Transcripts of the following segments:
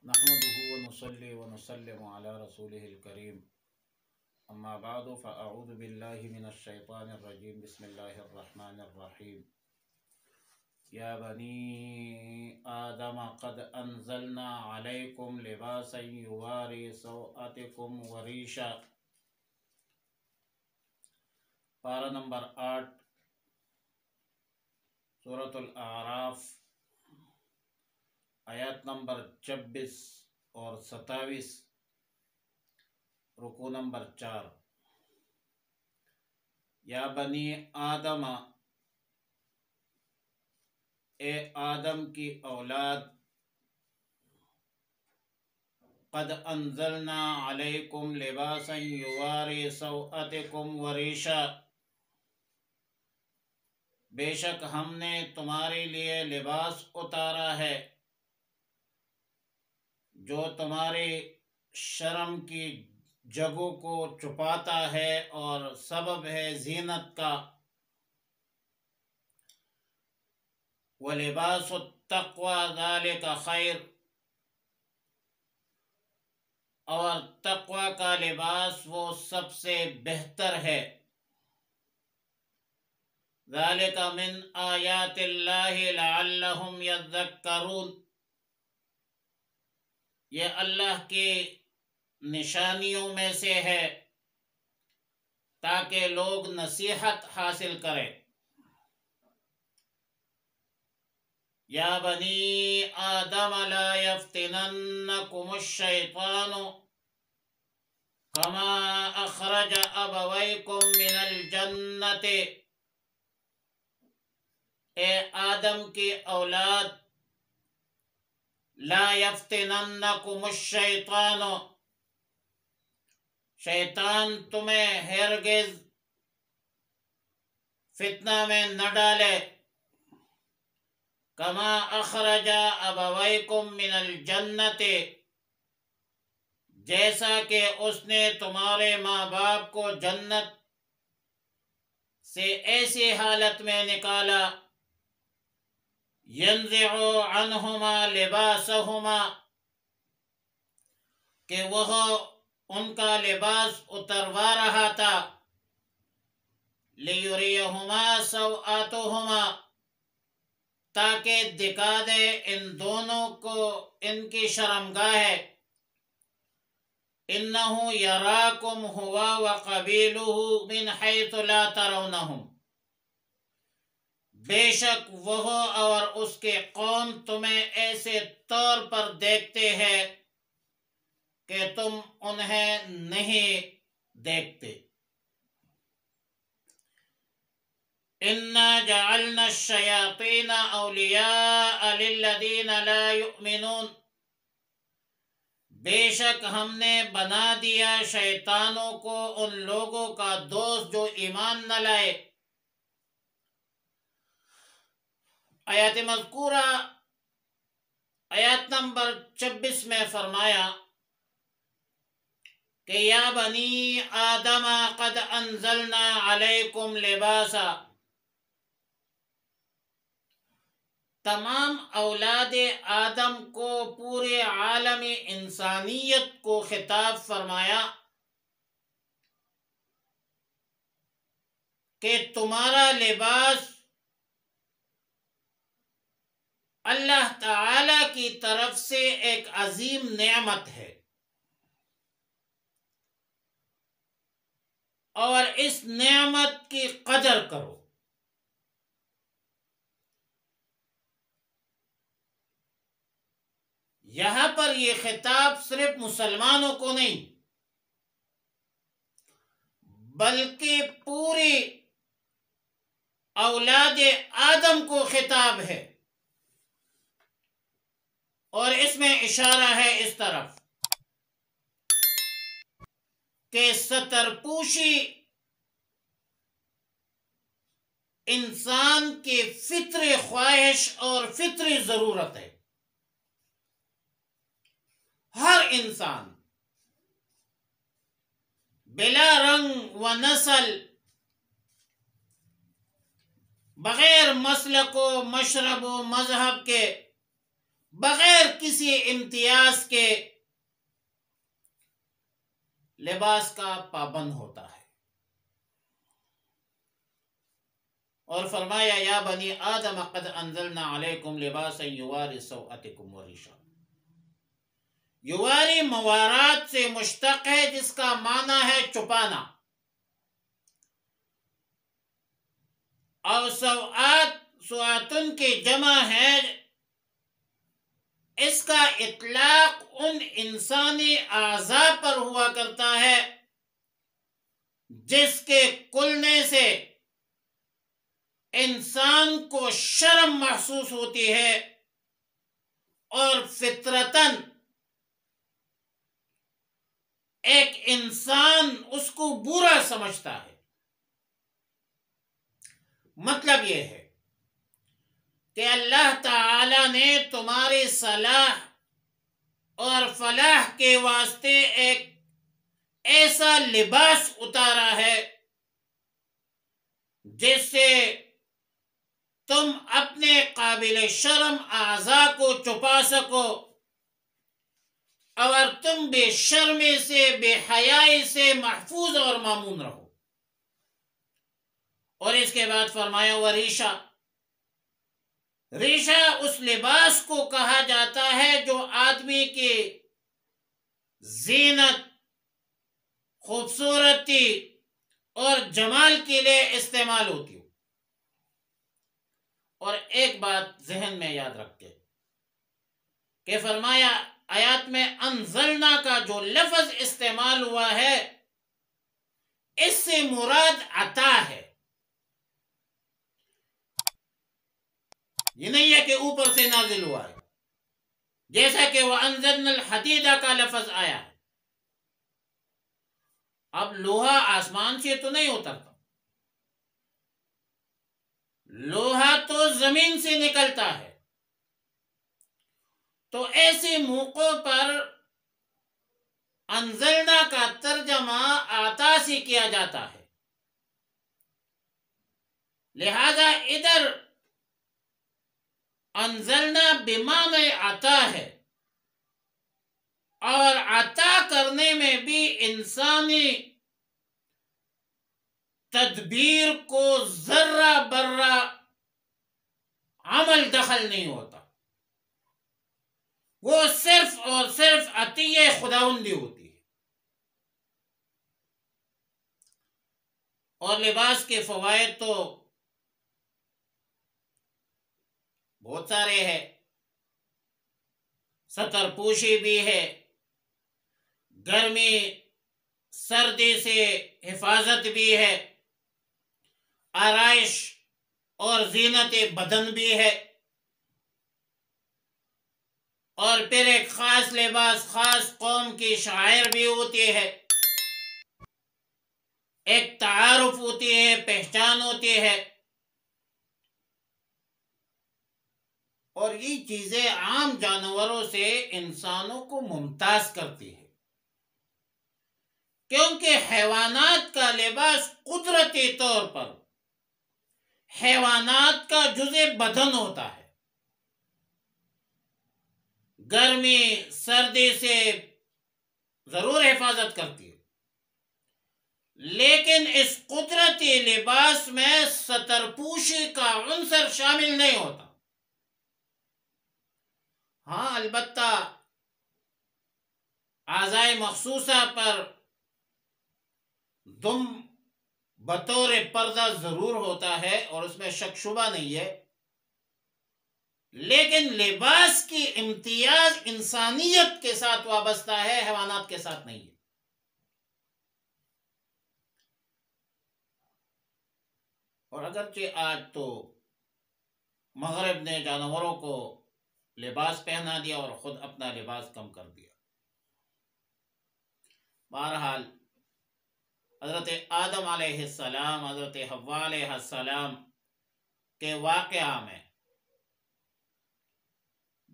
نحمده ونصلي ونسلم على رسوله الكريم اما بعد فاعوذ بالله من الشيطان الرجيم بسم الله الرحمن الرحيم يا بني آدم قد انزلنا عليكم لباسا يواري سوءتكم وريشا۔ پارہ نمبر 8 سورۃ الاعراف، آیات نمبر 26 اور 27، رکوع نمبر 4۔ یا بنی آدم، اے آدم کی اولاد، قد انزلنا علیکم لباسا یواری سوءتکم وریشا، بے شک ہم نے تمہارے لیے لباس اتارا ہے جو تمہارے شرم کی جگہوں کو چھپاتا ہے اور سبب ہے زینت کا۔ وَلِبَاسُ التَّقْوَى ذَلِكَ خَيْرٌ، اور تقوی کا لباس وہ سب سے بہتر ہے۔ ذَلِكَ مِنْ آيَاتِ اللَّهِ لَعَلَّهُمْ يَذَّكَّرُونَ، یہ اللہ کی نشانیوں میں سے ہے تاکہ لوگ نصیحت حاصل کریں۔ یا بنی آدم لا یفتننکم الشیطان کما اخرج ابویکم من الجنت، اے آدم کی اولاد، لا یفتننکم الشیطان، شیطان تمہیں ہرگز فتنہ میں نہ ڈالے۔ کما اخرج ابویکم من الجنت، جیسا کہ اس نے تمہارے ماں باپ کو جنت سے ایسی حالت میں نکالا، ینزع عنہما لباسہما، کہ وہ ان کا لباس اتروا رہا تھا، لیریہما سوآتہما، تاکہ دکھا دے ان دونوں کو ان کی شرمگاہ ہے۔ انہ یراکم ہوا وقبیلہ من حیث لا ترونہم، بے شک وہ اور اس کے قوم تمہیں ایسے طور پر دیکھتے ہیں کہ تم انہیں نہیں دیکھتے۔ انا جعلنا الشیاطین اولیاء للذین لا یؤمنون، بے شک ہم نے بنا دیا شیطانوں کو ان لوگوں کا دوست جو ایمان نہ لائے۔ آیات مذکورہ آیات نمبر 26 میں فرمایا کہ یا بنی آدم قد انزلنا علیکم لباسا، تمام اولاد آدم کو، پورے عالم انسانیت کو خطاب فرمایا کہ تمہارا لباس اللہ تعالی کی طرف سے ایک عظیم نعمت ہے، اور اس نعمت کی قدر کرو۔ یہاں پر یہ خطاب صرف مسلمانوں کو نہیں بلکہ پوری اولاد آدم کو خطاب ہے، اور اس میں اشارہ ہے اس طرف کہ ستر پوشی انسان کی فطری خواہش اور فطری ضرورت ہے۔ ہر انسان بلا رنگ و نسل، بغیر مسلک و مشرب و مذہب کے بغیر کسی امتیاز کے لباس کا پابند ہوتا ہے۔ اور فرمایا یا بنی آدم قد انزلنا علیکم لباسا یواری سوءتکم وریشا۔ یواری موارات سے مشتق ہے جس کا معنی ہے چھپانا، اور سواتن کی جمع ہے، اس کا اطلاق ان انسانی اعضاء پر ہوا کرتا ہے جس کے کھلنے سے انسان کو شرم محسوس ہوتی ہے اور فطرتاً ایک انسان اس کو برا سمجھتا ہے۔ مطلب یہ ہے کہ اللہ تعالی نے تمہاری صلاح اور فلاح کے واسطے ایک ایسا لباس اتارا ہے جس سے تم اپنے قابل شرم اعضاء کو چھپا سکو اور تم بے شرمی سے، بے حیائی سے محفوظ اور مامون رہو۔ اور اس کے بعد فرمایا وریشا، ریشہ اس لباس کو کہا جاتا ہے جو آدمی کی زینت، خوبصورتی اور جمال کے لیے استعمال ہوتی ہو۔ اور ایک بات ذہن میں یاد رکھتے کہ فرمایا آیات میں انزلنا کا جو لفظ استعمال ہوا ہے اس سے مراد عطا ہے، یہ نہیں ہے کہ اوپر سے نازل ہوا ہے، جیسا کہ وَأَنزَلْنَا الْحَدِيدَ کا لفظ آیا ہے۔ اب لوہا آسمان سے تو نہیں اترتا، لوہا تو زمین سے نکلتا ہے، تو ایسے موقعوں پر انزلنا کا ترجمہ عطا سے کیا جاتا ہے، لہذا ادھر انزلنا بمعنی عطا ہے، اور عطا کرنے میں بھی انسانی تدبیر کو ذرہ برہ عمل دخل نہیں ہوتا، وہ صرف اور صرف عطیہ خداوندی ہوتی ہے۔ اور لباس کے فوائد تو بہت سارے ہیں، ستر پوشی بھی ہے، گرمی سردی سے حفاظت بھی ہے، آرائش اور زینت بدن بھی ہے، اور پھر ایک خاص لباس خاص قوم کی شاعر بھی ہوتی ہے، ایک تعارف ہوتی ہے، پہچان ہوتی ہے، اور یہ چیزیں عام جانوروں سے انسانوں کو ممتاز کرتی ہے، کیونکہ حیوانات کا لباس قدرتی طور پر حیوانات کا جزء بدن ہوتا ہے، گرمی سردی سے ضرور حفاظت کرتی ہے، لیکن اس قدرتی لباس میں ستر پوشی کا عنصر شامل نہیں ہوتا۔ ہاں البتہ اعضائے مخصوصہ پر دم بطور پردہ ضرور ہوتا ہے اور اس میں شک شبہ نہیں ہے، لیکن لباس کی امتیاز انسانیت کے ساتھ وابستہ ہے، حیوانات کے ساتھ نہیں ہے۔ اور اگرچہ آج تو مغرب نے جانوروں کو لباس پہنا دیا اور خود اپنا لباس کم کر دیا، بہرحال حضرت آدم علیہ السلام، حضرت حوا علیہ السلام کے واقعہ میں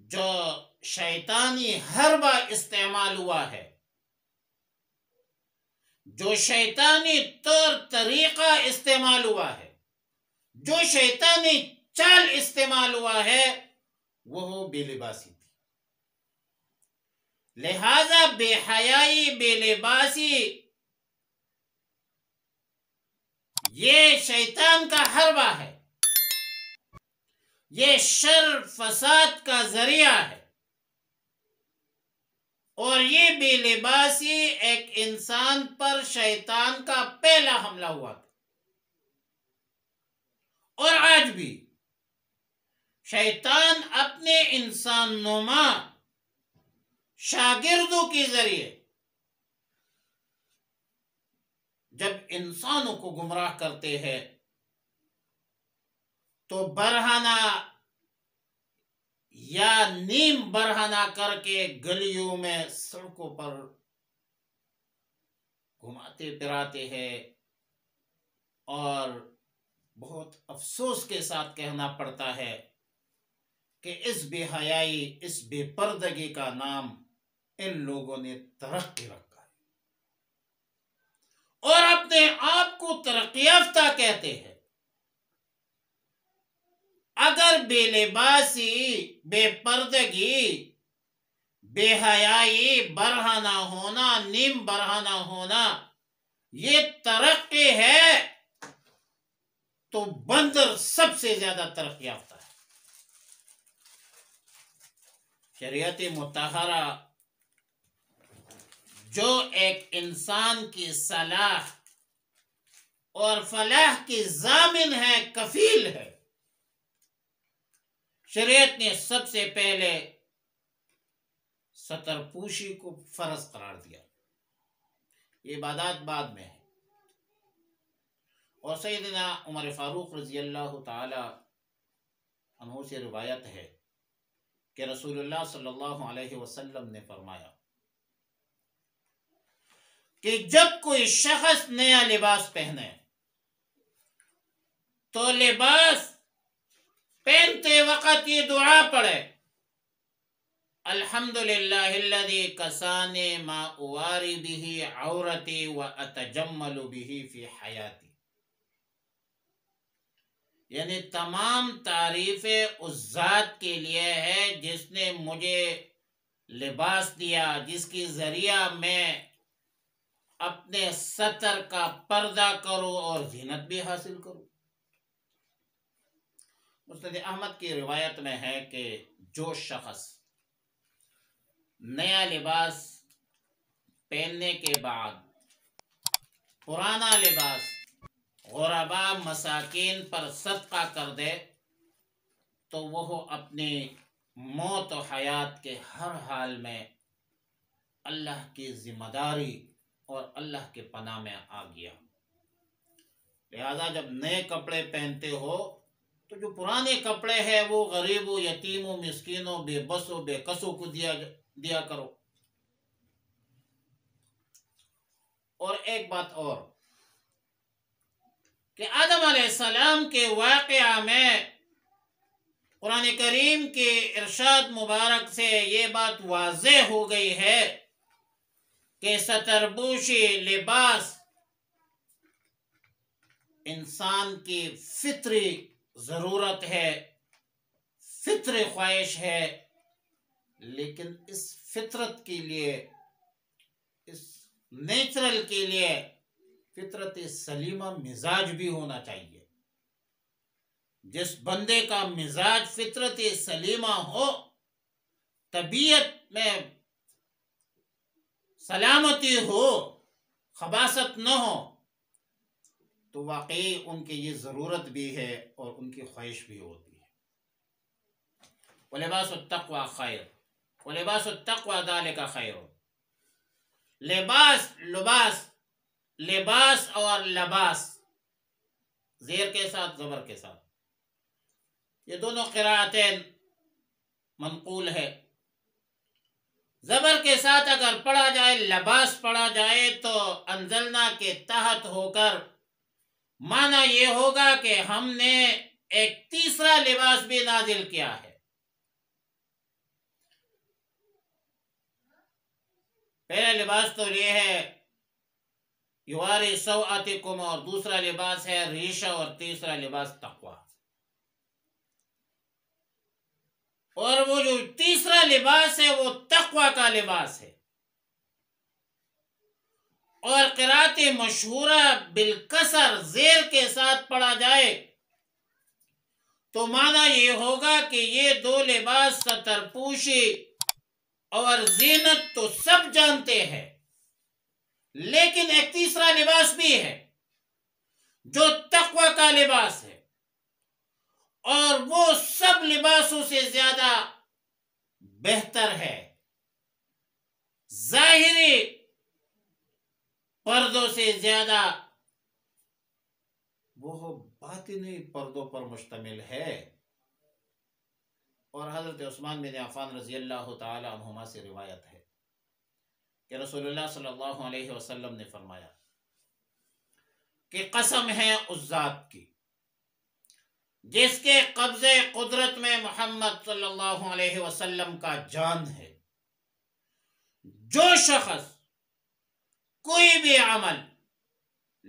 جو شیطانی حربہ استعمال ہوا ہے، جو شیطانی طور طریقہ استعمال ہوا ہے، جو شیطانی چال استعمال ہوا ہے، وہ بے لباسی تھی۔ لہذا بے حیائی، بے لباسی یہ شیطان کا حربہ ہے، یہ شر فساد کا ذریعہ ہے، اور یہ بے لباسی ایک انسان پر شیطان کا پہلا حملہ ہوا تھا، اور آج بھی شیطان اپنے انسان نما شاگردوں کے ذریعے جب انسانوں کو گمراہ کرتے ہیں تو برہنہ یا نیم برہنہ کر کے گلیوں میں، سڑکوں پر گھماتے پھراتے ہیں، اور بہت افسوس کے ساتھ کہنا پڑتا ہے کہ اس بے حیائی، اس بے پردگی کا نام ان لوگوں نے ترقی رکھا ہے، اور اپنے آپ کو ترقی یافتہ کہتے ہیں۔ اگر بے لباسی، بے پردگی، بے حیائی، برہنہ ہونا، نیم برہنہ ہونا یہ ترقی ہے تو بندر سب سے زیادہ ترقی یافتہ ہے۔ شریعت مطہرہ جو ایک انسان کی صلاح اور فلاح کی ضامن ہے، کفیل ہے، شریعت نے سب سے پہلے ستر پوشی کو فرض قرار دیا، یہ عبادات بعد میں ہے۔ اور سیدنا عمر فاروق رضی اللہ تعالی عنہ سے روایت ہے کہ رسول اللہ صلی اللہ علیہ وسلم نے فرمایا کہ جب کوئی شخص نیا لباس پہنے تو لباس پہنتے وقت یہ دعا پڑھے: الحمدللہ الذی کسانی ما اواری به عورتی و اتجمل به فی حیاتی، یعنی تمام تعریفیں اس ذات کے لیے ہے جس نے مجھے لباس دیا، جس کے ذریعہ میں اپنے ستر کا پردہ کروں اور زینت بھی حاصل کروں۔ مسند احمد کی روایت میں ہے کہ جو شخص نیا لباس پہننے کے بعد پرانا لباس غرباء مساکین پر صدقہ کر دے تو وہ اپنی موت و حیات کے ہر حال میں اللہ کی ذمہ داری اور اللہ کے پناہ میں آ گیا۔ لہذا جب نئے کپڑے پہنتے ہو تو جو پرانے کپڑے ہیں وہ غریبوں، یتیموں، مسکینوں، بے بسوں، بے کسوں کو دیا کرو۔ اور ایک بات اور کہ آدم علیہ السلام کے واقعہ میں قرآن کریم کے ارشاد مبارک سے یہ بات واضح ہو گئی ہے کہ سترپوشی لباس انسان کی فطری ضرورت ہے، فطری خواہش ہے، لیکن اس فطرت کے لیے، اس نیچرل کے لیے فطرت سلیمہ مزاج بھی ہونا چاہیے۔ جس بندے کا مزاج فطرت سلیمہ ہو، طبیعت میں سلامتی ہو، خباثت نہ ہو، تو واقعی ان کی یہ ضرورت بھی ہے اور ان کی خواہش بھی ہوتی ہے۔ وَلِبَاسُ التَّقْوَى خَيْرٌ وَلِبَاسُ التَّقْوَى ذَلِكَ خَيْرٌ۔ لباس اور لباس، زیر کے ساتھ زبر کے ساتھ، یہ دونوں قراءتین منقول ہے۔ زبر کے ساتھ اگر پڑھا جائے، لباس پڑھا جائے تو انزلنا کے تحت ہو کر معنی یہ ہوگا کہ ہم نے ایک تیسرا لباس بھی نازل کیا ہے۔ پہلا لباس تو یہ ہے یواری سوءاتکم، اور دوسرا لباس ہے ریشہ، اور تیسرا لباس تقوی۔ اور وہ جو تیسرا لباس ہے وہ تقوی کا لباس ہے. اور قرات مشہورہ بالکسر زیر کے ساتھ پڑھا جائے تو معنی یہ ہوگا کہ یہ دو لباس ستر پوشی اور زینت تو سب جانتے ہیں، لیکن ایک تیسرا لباس بھی ہے جو تقوی کا لباس ہے، اور وہ سب لباسوں سے زیادہ بہتر ہے. ظاہری پردوں سے زیادہ وہ باطنی پردوں پر مشتمل ہے. اور حضرت عثمان بن عفان رضی اللہ تعالی عنہما سے روایت ہے کہ رسول اللہ صلی اللہ علیہ وسلم نے فرمایا کہ قسم ہے اس ذات کی جس کے قبضے قدرت میں محمد صلی اللہ علیہ وسلم کا جان ہے، جو شخص کوئی بھی عمل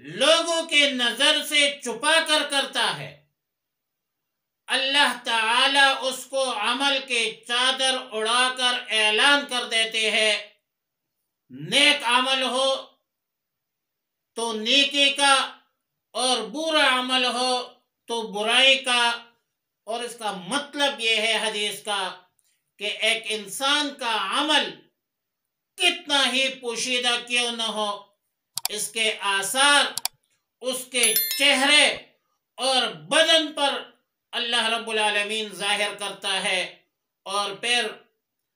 لوگوں کے نظر سے چھپا کر کرتا ہے، اللہ تعالی اس کو عمل کے چادر اڑا کر اعلان کر دیتے ہیں، نیک عمل ہو تو نیکی کا اور برا عمل ہو تو برائی کا. اور اس کا مطلب یہ ہے حدیث کا کہ ایک انسان کا عمل کتنا ہی پوشیدہ کیوں نہ ہو، اس کے آثار اس کے چہرے اور بدن پر اللہ رب العالمین ظاہر کرتا ہے. اور پھر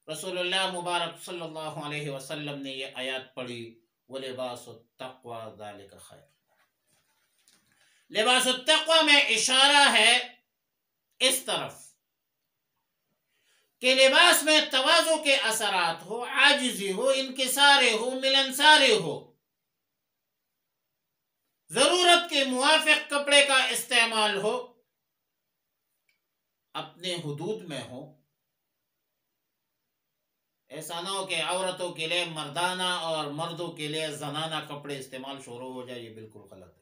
رسول اللہ مبارک صلی اللہ علیہ وسلم نے یہ آیات پڑھی، وَلِبَاسُ التَّقْوَى ذَلِكَ خَيْرٌ. لباس التقوی میں اشارہ ہے اس طرف کہ لباس میں تواضع کے اثرات ہو، عاجزی ہو، انکساری ہو، ملنساری ہو، ضرورت کے موافق کپڑے کا استعمال ہو، اپنے حدود میں ہو. ایسا نہ ہو کہ عورتوں کے لیے مردانہ اور مردوں کے لیے زنانہ کپڑے استعمال شروع ہو جائے، یہ بالکل غلط ہے.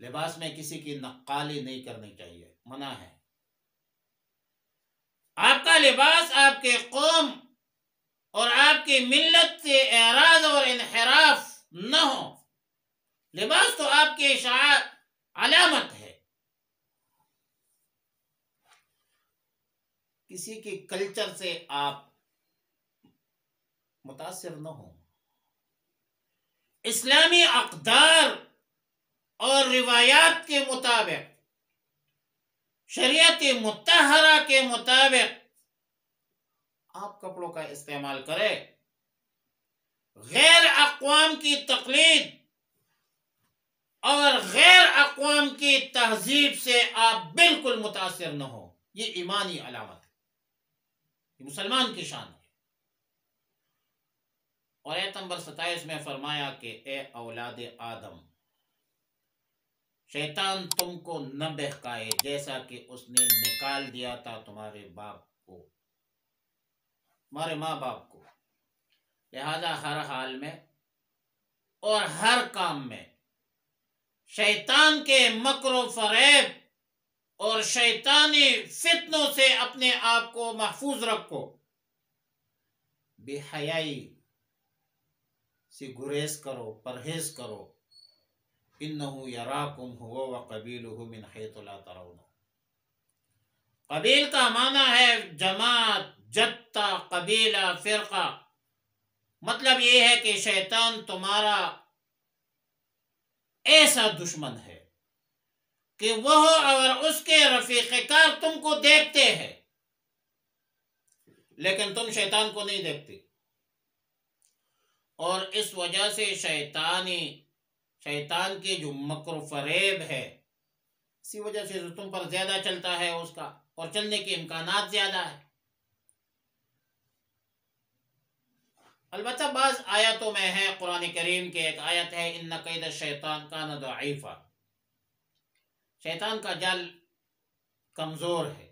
لباس میں کسی کی نقالی نہیں کرنی چاہیے، منع ہے. آپ کا لباس آپ کے قوم اور آپ کی ملت سے اعراض اور انحراف نہ ہو. لباس تو آپ کی شعار علامت ہے. کسی کی کلچر سے آپ متاثر نہ ہوں. اسلامی اقدار اور روایات کے مطابق، شریعت مطہرہ کے مطابق آپ کپڑوں کا استعمال کریں. غیر اقوام کی تقلید اور غیر اقوام کی تہذیب سے آپ بالکل متاثر نہ ہو. یہ ایمانی علامت ہے، یہ مسلمان کی شان ہے. اور آیت نمبر 27 میں فرمایا کہ اے اولاد آدم، شیطان تم کو نہ بہکائے جیسا کہ اس نے نکال دیا تھا تمہارے باپ کو، تمہارے ماں باپ کو. لہذا ہر حال میں اور ہر کام میں شیطان کے مکر و فریب اور شیطانی فتنوں سے اپنے آپ کو محفوظ رکھو. بے حیائی سے گریز کرو، پرہیز کرو. انہو یراکم ہوا وقبیلہ من حیث لا ترون. قبیل کا معنی ہے جماعت، جتہ، قبیلہ، فرقہ. مطلب یہ ہے کہ شیطان تمہارا ایسا دشمن ہے کہ وہ اور اس کے رفیق کار تم کو دیکھتے ہیں لیکن تم شیطان کو نہیں دیکھتے. اور اس وجہ سے شیطان کی جو مکر و فریب ہے، اسی وجہ سے جو تم پر زیادہ چلتا ہے اس کا، اور چلنے کے امکانات زیادہ ہے. البتہ بعض آیاتوں میں ہے، قرآن کریم کے ایک آیت ہے ان کید الشیطان کان ضعیفا، شیطان کا جال کمزور ہے.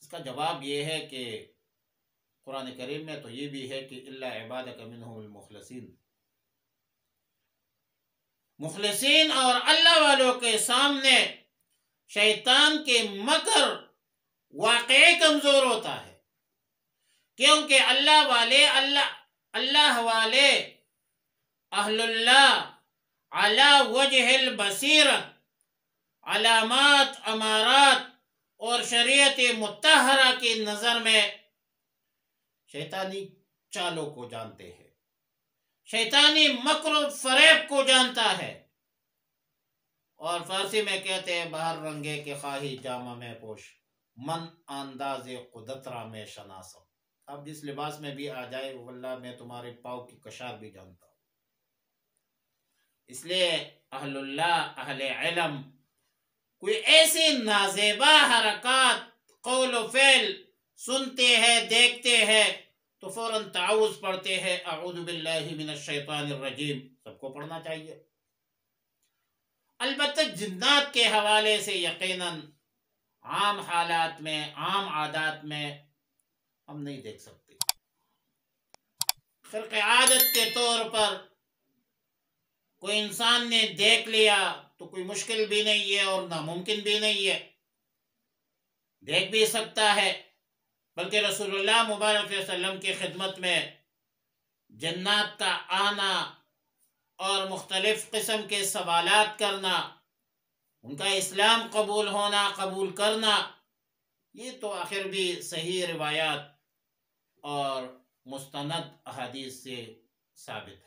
اس کا جواب یہ ہے کہ قرآن کریم میں تو یہ بھی ہے کہ الا عبادک منہم المخلصین. مخلصین اور اللہ والوں کے سامنے شیطان کے مکر واقعی کمزور ہوتا ہے، کیونکہ اللہ والے اہل اللہ علی وجہ البصیرت، علامات، امارات اور شریعت مطہرہ کی نظر میں شیطانی چالوں کو جانتے ہیں، شیطانی مکر و فریب کو جانتا ہے، اور فارسی میں کہتے ہیں باہر رنگے کے خواہی جامہ میں پوش، من انداز قدترا میں شناسم۔ اب جس لباس میں بھی آ جائے واللہ میں تمہارے پاؤں کی کشار بھی جانتا ہوں۔ اس لیے اہل اللہ، اہل علم کوئی ایسی نازیبا حرکات قول و فعل سنتے ہیں، دیکھتے ہیں تو فوراً تعوذ پڑھتے ہیں، اعوذ باللہ من الشیطان الرجیم، سب کو پڑھنا چاہیے۔ البتہ جنات کے حوالے سے یقیناً عام حالات میں، عام عادات میں ہم نہیں دیکھ سکتے۔ خرق عادت کے طور پر کوئی انسان نے دیکھ لیا تو کوئی مشکل بھی نہیں ہے اور ناممکن بھی نہیں ہے، دیکھ بھی سکتا ہے، بلکہ رسول اللہ مبارک صلی اللہ علیہ وسلم کی خدمت میں جنات کا آنا اور مختلف قسم کے سوالات کرنا، ان کا اسلام قبول ہونا، قبول کرنا، یہ تو آخر بھی صحیح روایات اور مستند احادیث سے ثابت ہے۔